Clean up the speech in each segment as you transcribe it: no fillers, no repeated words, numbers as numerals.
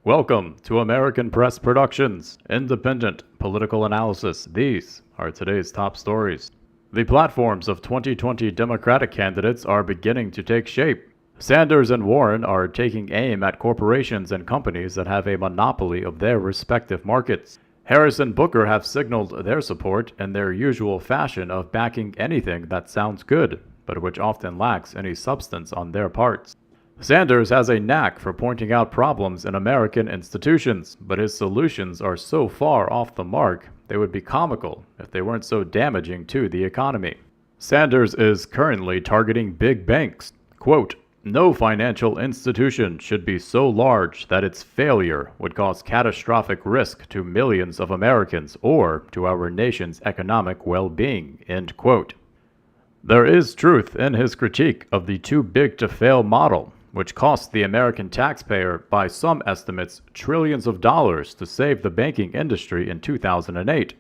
Welcome to American Press Productions, independent political analysis. These are today's top stories. The platforms of 2020 Democratic candidates are beginning to take shape. Sanders and Warren are taking aim at corporations and companies that have a monopoly of their respective markets. Harris and Booker have signaled their support in their usual fashion of backing anything that sounds good, but which often lacks any substance on their parts. Sanders has a knack for pointing out problems in American institutions, but his solutions are so far off the mark they would be comical if they weren't so damaging to the economy. Sanders is currently targeting big banks. Quote, "No financial institution should be so large that its failure would cause catastrophic risk to millions of Americans or to our nation's economic well-being," end quote. There is truth in his critique of the too-big-to-fail model, which cost the American taxpayer, by some estimates, trillions of dollars to save the banking industry in 2008.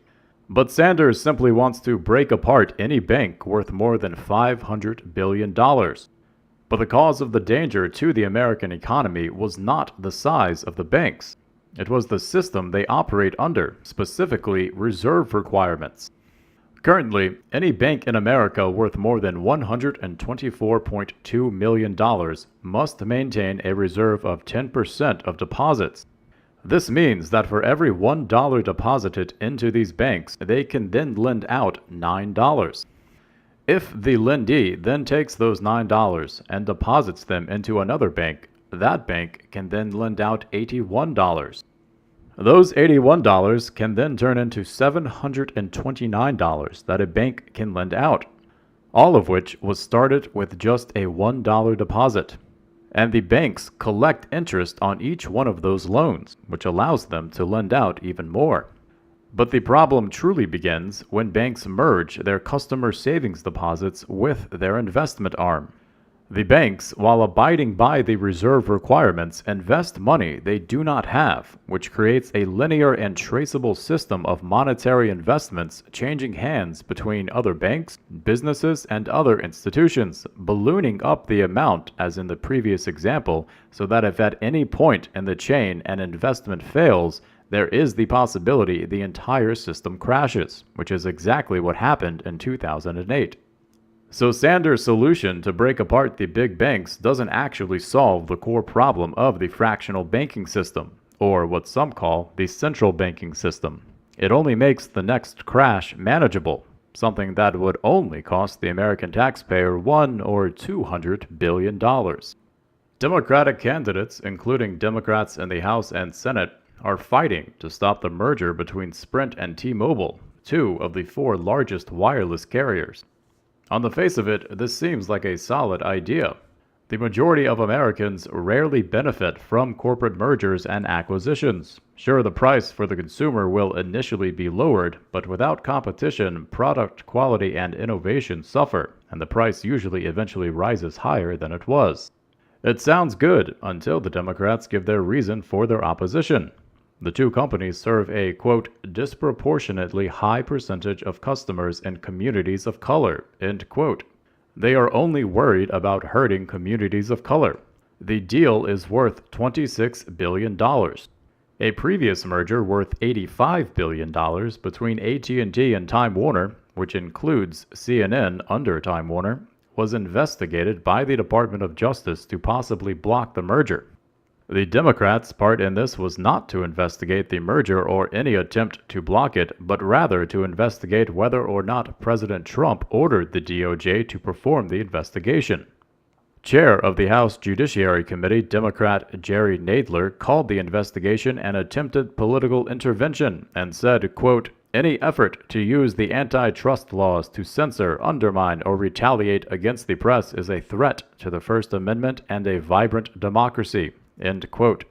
But Sanders simply wants to break apart any bank worth more than $500 billion. But the cause of the danger to the American economy was not the size of the banks. It was the system they operate under, specifically reserve requirements. Currently, any bank in America worth more than $124.2 million must maintain a reserve of 10% of deposits. This means that for every $1 deposited into these banks, they can then lend out $9. If the lendee then takes those $9 and deposits them into another bank, that bank can then lend out $81. Those $81 can then turn into $729 that a bank can lend out, all of which was started with just a $1 deposit. And the banks collect interest on each one of those loans, which allows them to lend out even more. But the problem truly begins when banks merge their customer savings deposits with their investment arm. The banks, while abiding by the reserve requirements, invest money they do not have, which creates a linear and traceable system of monetary investments changing hands between other banks, businesses, and other institutions, ballooning up the amount as in the previous example, so that if at any point in the chain an investment fails, there is the possibility the entire system crashes, which is exactly what happened in 2008. So Sanders' solution to break apart the big banks doesn't actually solve the core problem of the fractional banking system, or what some call the central banking system. It only makes the next crash manageable, something that would only cost the American taxpayer $100 or $200 billion. Democratic candidates, including Democrats in the House and Senate, are fighting to stop the merger between Sprint and T-Mobile, two of the four largest wireless carriers. On the face of it, this seems like a solid idea. The majority of Americans rarely benefit from corporate mergers and acquisitions. Sure, the price for the consumer will initially be lowered, but without competition, product quality and innovation suffer, and the price usually eventually rises higher than it was. It sounds good until the Democrats give their reason for their opposition. The two companies serve a, quote, disproportionately high percentage of customers in communities of color, end quote. They are only worried about hurting communities of color. The deal is worth $26 billion. A previous merger worth $85 billion between AT&T and Time Warner, which includes CNN under Time Warner, was investigated by the Department of Justice to possibly block the merger. The Democrats' part in this was not to investigate the merger or any attempt to block it, but rather to investigate whether or not President Trump ordered the DOJ to perform the investigation. Chair of the House Judiciary Committee, Democrat Jerry Nadler, called the investigation an attempted political intervention and said, quote, "Any effort to use the antitrust laws to censor, undermine, or retaliate against the press is a threat to the First Amendment and a vibrant democracy." End quote.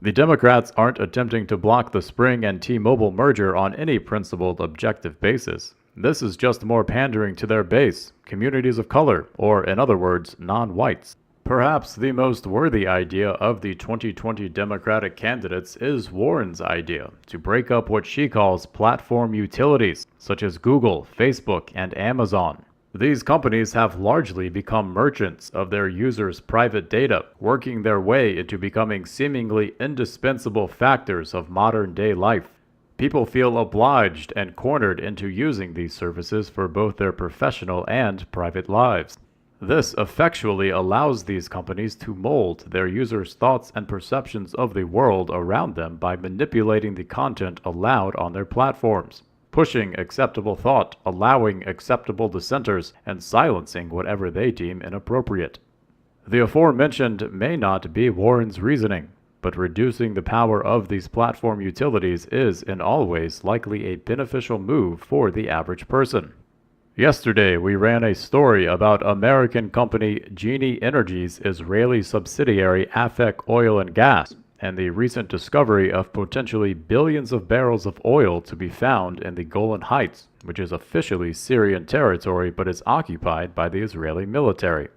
The Democrats aren't attempting to block the Sprint and T-Mobile merger on any principled, objective basis. This is just more pandering to their base, communities of color, or in other words, non-whites. Perhaps the most worthy idea of the 2020 Democratic candidates is Warren's idea to break up what she calls platform utilities, such as Google, Facebook, and Amazon. These companies have largely become merchants of their users' private data, working their way into becoming seemingly indispensable factors of modern-day life. People feel obliged and cornered into using these services for both their professional and private lives. This effectually allows these companies to mold their users' thoughts and perceptions of the world around them by manipulating the content allowed on their platforms, pushing acceptable thought, allowing acceptable dissenters, and silencing whatever they deem inappropriate. The aforementioned may not be Warren's reasoning, but reducing the power of these platform utilities is in all ways likely a beneficial move for the average person. Yesterday, we ran a story about American company Genie Energy's Israeli subsidiary Afek Oil and Gas, and the recent discovery of potentially billions of barrels of oil to be found in the Golan Heights, which is officially Syrian territory but is occupied by the Israeli military.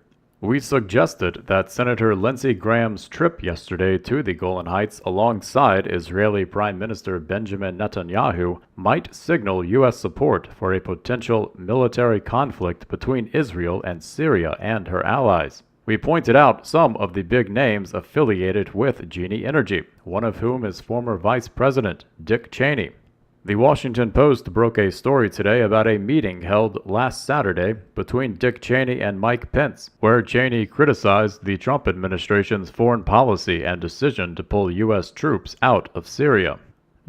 We suggested that Senator Lindsey Graham's trip yesterday to the Golan Heights alongside Israeli Prime Minister Benjamin Netanyahu might signal U.S. support for a potential military conflict between Israel and Syria and her allies. We pointed out some of the big names affiliated with Genie Energy, one of whom is former Vice President Dick Cheney. The Washington Post broke a story today about a meeting held last Saturday between Dick Cheney and Mike Pence, where Cheney criticized the Trump administration's foreign policy and decision to pull U.S. troops out of Syria.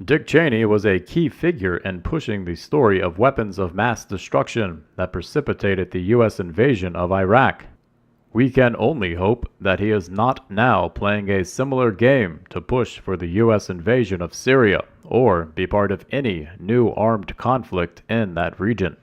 Dick Cheney was a key figure in pushing the story of weapons of mass destruction that precipitated the U.S. invasion of Iraq. We can only hope that he is not now playing a similar game to push for the U.S. invasion of Syria or be part of any new armed conflict in that region.